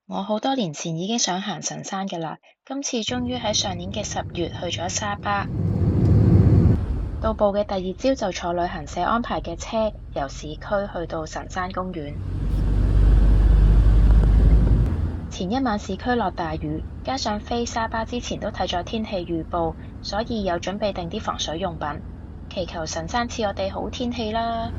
我好多年前已經想行神山㗎喇，今次終於喺上年嘅10月去咗沙巴。到埗嘅第二朝就坐旅行社安排嘅車，由市區去到神山公園。前一晚市區落大雨，加上飛沙巴之前都睇咗天氣預報，所以有準備定啲防水用品，祈求神山賜我哋好天氣啦。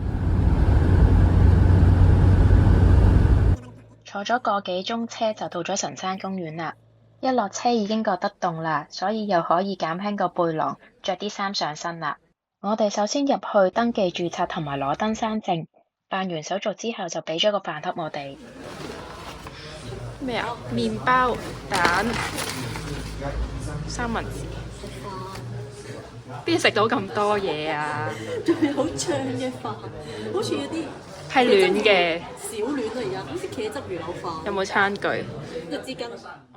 坐咗個幾鐘車就到咗神山公園啦，一落車已經覺得凍啦，所以又可以減輕個背囊，着啲衫上身啦。我哋首先入去登記註冊同埋攞登山證，辦完手續之後就俾咗個飯盒我哋。咩啊？麵包、蛋、三文治，邊食到咁多嘢啊？仲有好醬嘅飯，好似嗰啲係暖嘅，小暖啊！而家好似茄汁魚柳飯。有冇餐具？一支巾。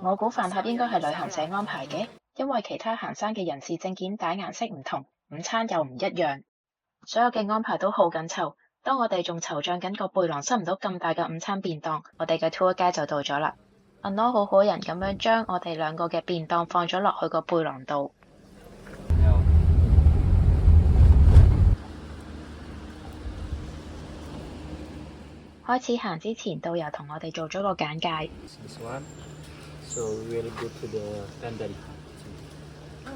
我估飯盒應該係旅行社安排嘅，因為其他行山嘅人士證件帶顏色唔同，午餐又唔一樣，所有嘅安排都好緊湊。當我哋仲惆悵緊個背囊塞唔到咁大嘅午餐便當，我哋嘅 tour guide 就到咗啦。阿諾好好人咁樣將我哋兩個嘅便當放咗落去個背囊度。開始行之前，導遊同我哋做咗個簡介。So we'll go to the Kandari. So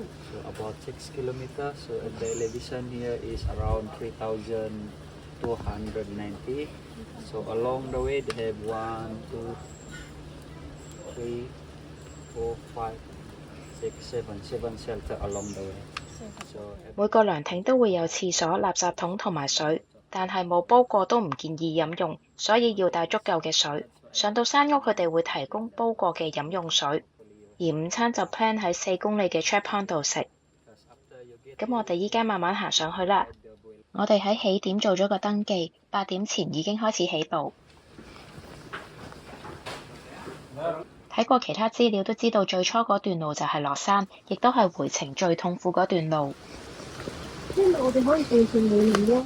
about 6 kilometers. So the elevation here is around 3,290. So along the way they have 1, 2, 3, 4, 5, 6, 7 shelter along the way. So 每個涼亭都會有廁所、垃圾桶同埋水，但係冇煲過都唔建議飲用，所以要帶足夠嘅水。上到山屋，佢哋會提供煲過嘅飲用水，而午餐就 plan 喺4公里嘅 Trap Point 度食。咁我哋依家慢慢行上去啦。我哋喺起點做咗個登記，8點前已經開始起步。睇過其他資料都知道，最初嗰段路就係落山，亦都係回程最痛苦嗰段路。因為我哋可以地順旅行咯。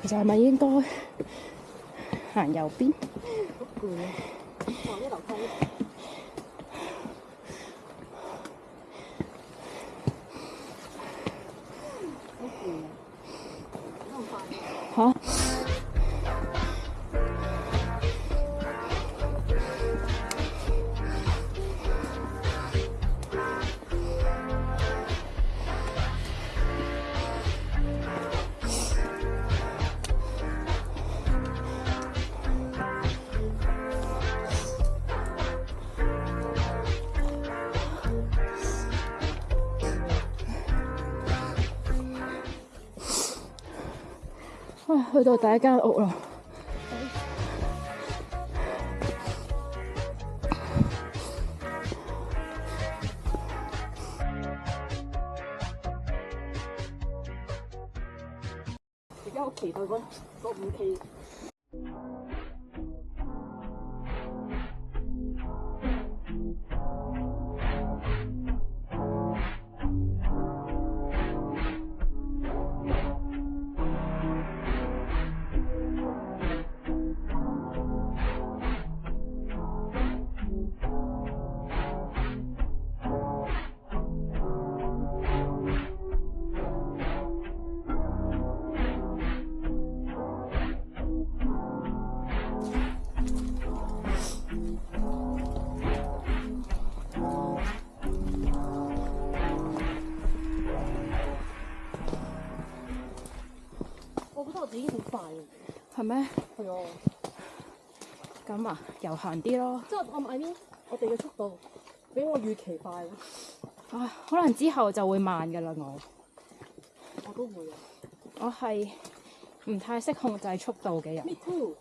其實係咪應該行右邊？好攰啊！哇！啲樓梯好攰啊！好快嚇！去到第一間屋啦。而家好期待嗰5K。已經好快啦。係咩？係啊，咁啊，悠閒啲咯。即係我I mean我哋嘅速度比我預期快啦。唉，可能之後就會慢㗎啦，我都會啊。我係唔太識控制速度嘅人。 Me too。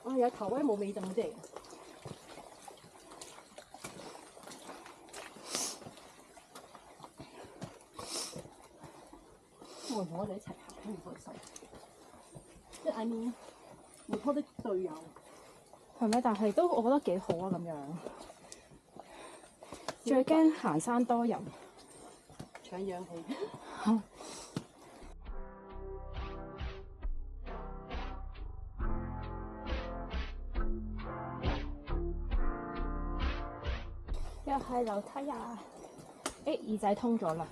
啊，有頭威冇尾陣嗰啲嚟嘅。我同我哋一齊行好唔開心，即係I mean會拖啲隊友。係咪？但係都我覺得幾好啊，咁樣。最驚行山多人。搶氧氣。又係樓梯啊！耳仔通咗啦。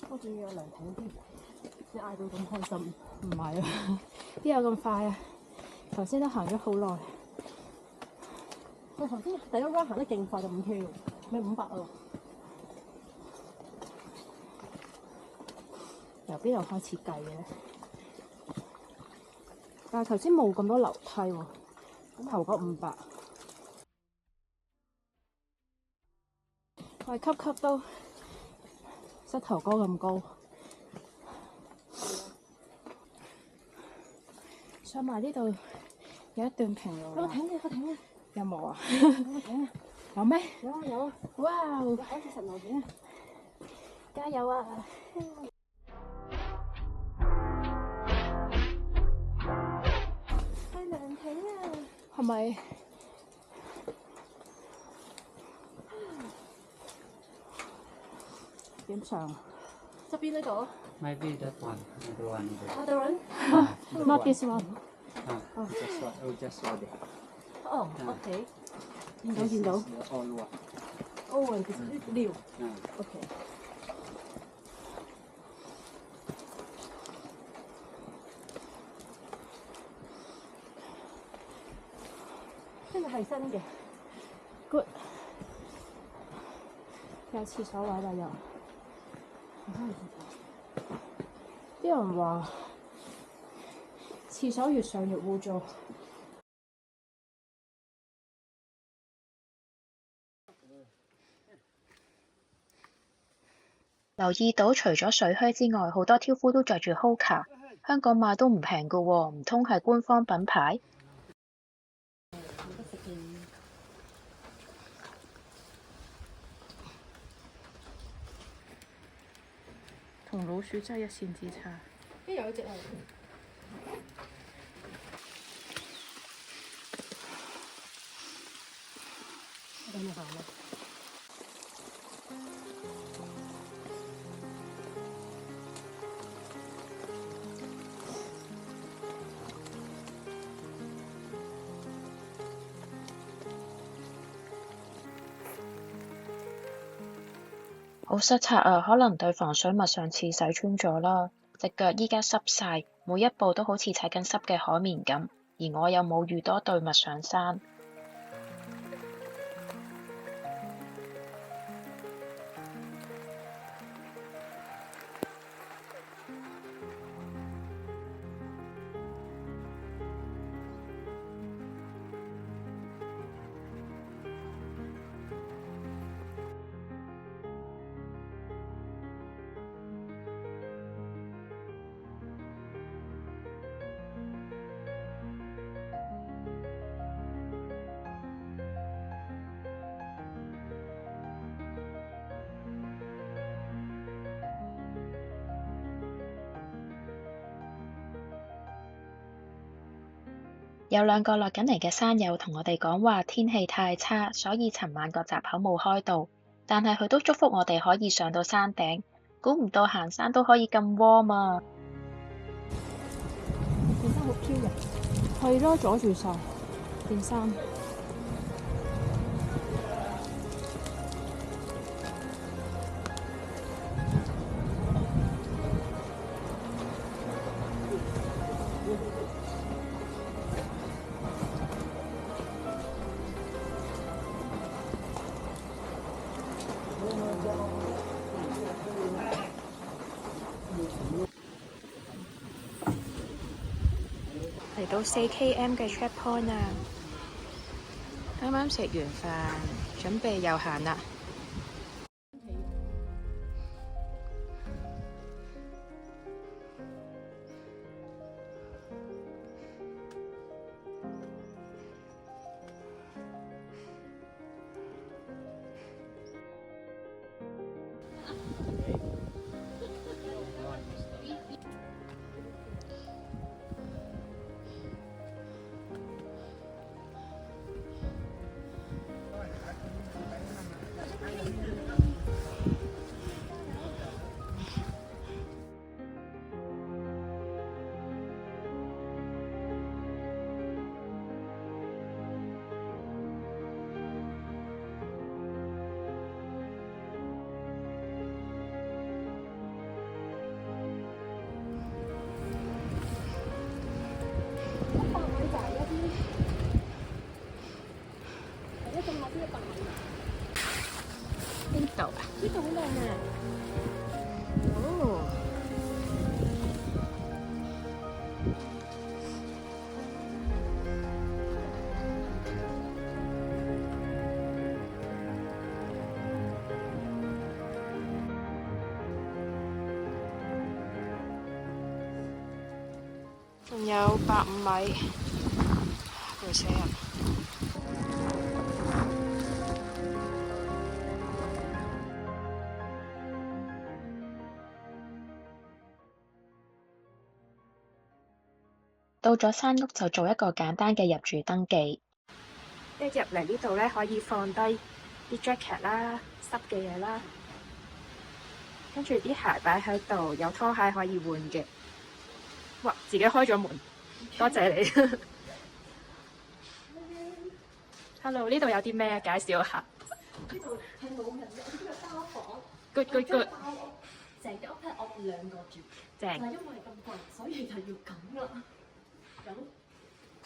我仲要有涼亭添，你嗌到咁開心。唔係啊，邊有咁快啊？頭先都行咗好耐。我頭先第一 round 行得勁快就5K 喎，咪500啊！由邊度開始計嘅咧？但係頭先冇咁多樓梯喎，頭嗰500。我係級級都膝頭哥咁高，上埋呢度有一段平路啦。有個艇嘅，有個艇嘅，有冇啊？有個艇啊！有咩？有啊有啊！哇！好似神牛片啊！加油啊！係涼亭啊！係咪？點上啊？側邊呢度 Maybe that one, another one.，other one。 Not this one。 Just one. 哦，OK。見到見到。 All one. 哦，人哋撩。OK。呢個係新嘅。 Good。有廁所位啦又。啲人話廁所越上越污糟。留意到除咗水靴之外，好多挑夫都着住 Hoka， 香港買都唔平㗎喎，唔通係官方品牌？同老鼠真係一線之差。邊有一隻啊？咁咪行咯。好失策啊！可能對防水襪上次洗穿咗啦，隻腳依家濕晒，每一步都好似踩緊濕嘅海綿咁，而我又冇預多對襪上山。有兩個落緊嚟嘅山友同我哋講話天氣太差，所以尋晚個閘口冇開到，但係佢都祝福我哋可以上到山頂。估唔到行山都可以咁 warm 啊！件衫好飄逸。係咯，阻住晒件衫。到4km 嘅 checkpoint 啊！啱啱食完飯，準備遊行啦。邊度啊？呢度好靚啊！哦，仲有150米，攰死人。到咗山屋就做一個簡單嘅入住登記。一入嚟呢度咧，可以放低啲 jacket 啦、濕嘅嘢啦，跟住啲鞋擺喺度，有拖鞋可以換嘅。哇！自己開咗門，多謝你。Hello，呢度有啲咩介紹下？呢度係冇人嘅，呢個包房。Good good good。成間屋係我哋2個住，正。但係因為咁貴，所以就要咁啦。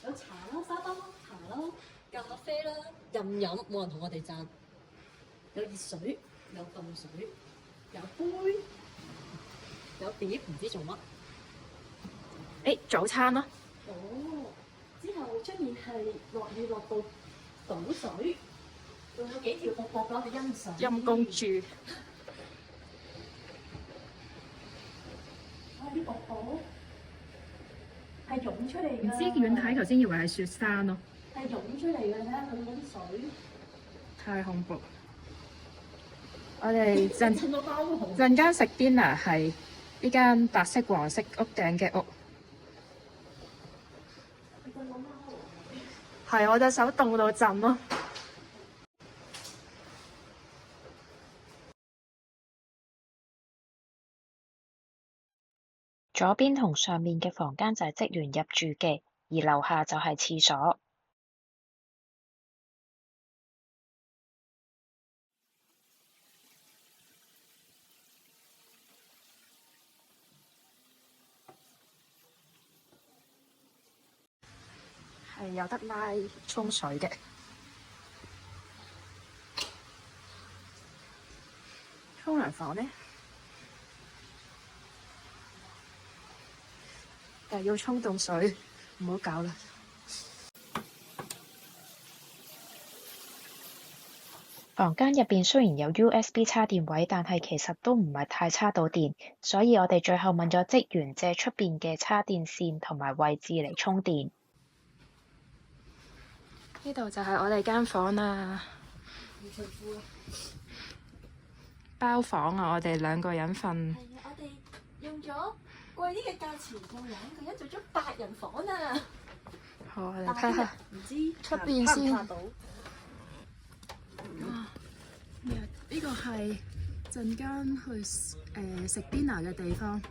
有茶啦、沙包啦、茶啦、咖啡啦，任飲，冇人同我哋爭。有熱水，有凍水，有杯，有碟，唔知做乜。誒，早餐咯。哦，之後出面係落雨落到倒水，仲有幾條瀑布俾我哋欣賞。陰公豬。啲瀑布係湧出嚟㗎。唔知遠睇頭先以為係雪山咯。係湧出嚟嘅，睇下佢嗰啲水。太恐怖！我哋襯到包好。陣間食 dinner 係呢間白色黃色屋頂嘅屋。係，我隻手凍到震咯。左邊同上面嘅房間就係職員入住嘅，而樓下就係廁所。係有得拉沖水嘅。沖涼房呢？但係要沖凍水，唔好搞啦。房間入邊雖然有 USB 叉電位，但係其實都唔係太叉到電，所以我哋最後問咗職員借出邊嘅叉電線同埋位置嚟充電。呢度就係我哋間房啦。包房啊，我哋2個人瞓。係啊，我哋用咗貴啲嘅價錢，用2個人做咗8人房啊！好，我哋睇下唔知出邊先。拍到。呢個係陣間去食 dinner 嘅地方。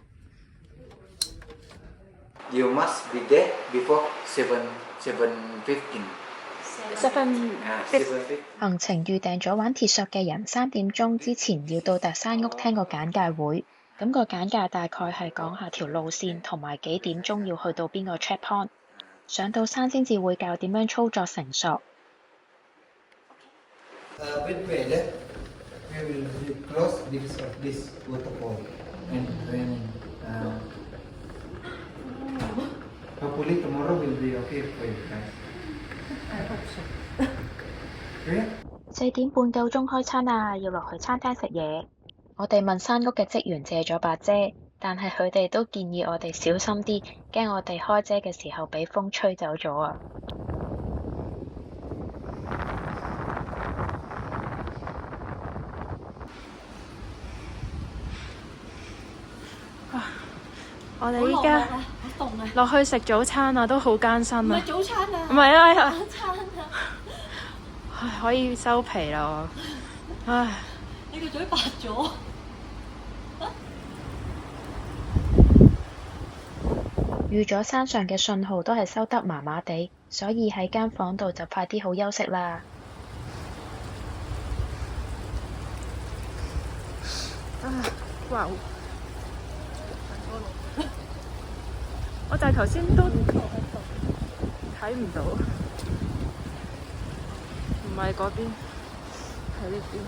You must be there before 7:15. 行程預訂咗玩鐵索嘅人3點鐘之前要到達山屋聽個簡介會，咁個簡介大概係講下條路線同埋幾點鐘要去到邊個 checkpoint， 上到山先至會教點樣操作繩索。With weather, we will close because of this waterfall, and hopefully tomorrow will be okay for you guys? 好熟。 Yeah? 4點半夠鐘開餐啊，要落去餐廳食嘢。我哋問山屋嘅職員借咗把遮，但係佢哋都建議我哋小心啲，驚我哋開遮嘅時候俾風吹走咗啊！我哋依家好凍啊！落去食早餐啊，都好艱辛啊唔係！早餐啊！唔係啊，晚餐啊！唉可以收皮啦我。唉，你個嘴白咗。預咗山上嘅信號都係收得麻麻地，所以喺間房度就快啲好休息啦。哇！我就係頭先都睇唔到，唔係嗰邊，喺呢邊。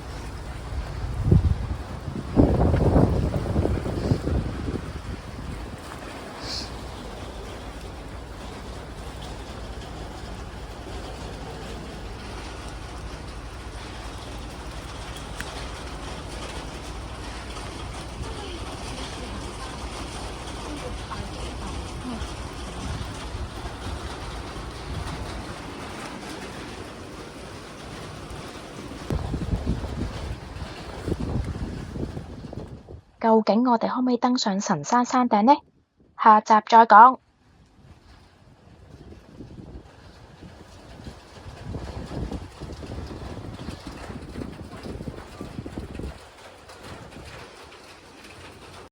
究竟我哋可唔可以登上神山山頂呢？下集再講。